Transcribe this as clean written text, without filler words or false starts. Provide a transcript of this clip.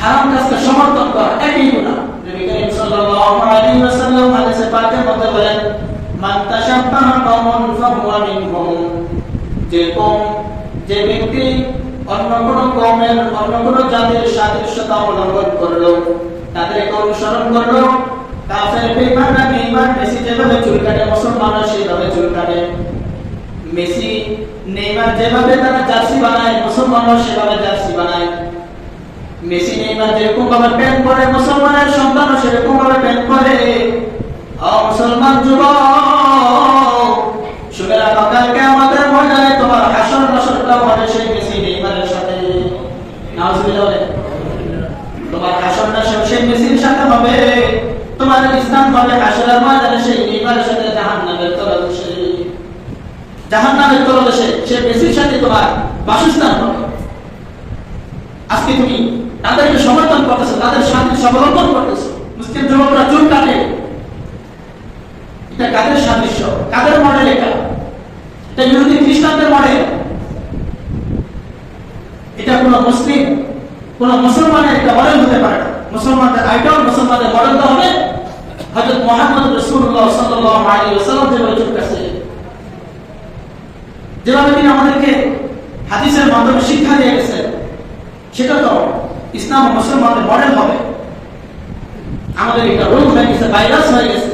হারাম কাজকে সমর্থন করা একই গুনাহ। নবী করিম সাল্লাল্লাহু আলাইহি ওয়াসাল্লাম হাদিসে পাকের মধ্যে বলেন, মান তাশাব্বাহা কওমান ফাহুয়া মিনহুম, যে ব্যক্তি অন্য কোন কওমের অন্য কোন জাতির সাদৃশ্যতা অবলম্বন করলো, তাদেরকে অনুসরণ করলো, কাফের বেঈমানরা বেঈমান মেসি যেভাবে চুল কাটে মুসলমানরা সেভাবে চুল কাটে, মেসি নেইমার যেভাবে তারা জার্সি বানায় মুসলমানরা সেভাবে জার্সি বানায়, মেসি নেইমার যেরকম ভাবে প্যান্ট পরে মুসলমানের সন্তানও সেরকম ভাবে প্যান্ট পরে। মুসলমান যুবক শুনে রাখো, কালকে আমাদের ময়দানে তোমার হাসর নাসরটা হবে সেই মেসি নেইমারের সাথে। নাউজুবিল্লাহ, তোমার হাসর নাসর সেই মেসির সাথে হবে, তোমার ইসলাম হবে হাসরের ময়দানে সেই নেইমারের সাথে জাহান্নামের তলদেশে। জাহান্নামের তলদেশে সে মেসির সাথে তোমার বাসস্থান হবে। আজকে তুমি তাদেরকে সমর্থন করতেছো, তাদের সাথে অবলম্বন করতেছো। মুসলিম যুবকরা চুল কাটে, এটা কাদের সাদৃশ্য, কাদের মডেল? এটা ইহুদি খ্রিস্টানদের মডেল। এটা কোন মুসলিম কোন মুসলমানের একটা মডেল হতে পারে না। মুসলমানদের আইডল, মুসলমানদের মডেল তো হবে হযরত মুহাম্মদ রাসূলুল্লাহ সাল্লাল্লাহু আলাইহি ওয়াসাল্লাম যেভাবে চুল কাটছে, যেভাবে তিনি আমাদেরকে হাদিসের মাধ্যমে শিক্ষা দিয়ে গেছেন, সেটা তো ইসলাম ও মুসলমানদের মডেল হবে। আমাদের এটা রোগ হয়ে গেছে, ভাইরাস হয়ে গেছে।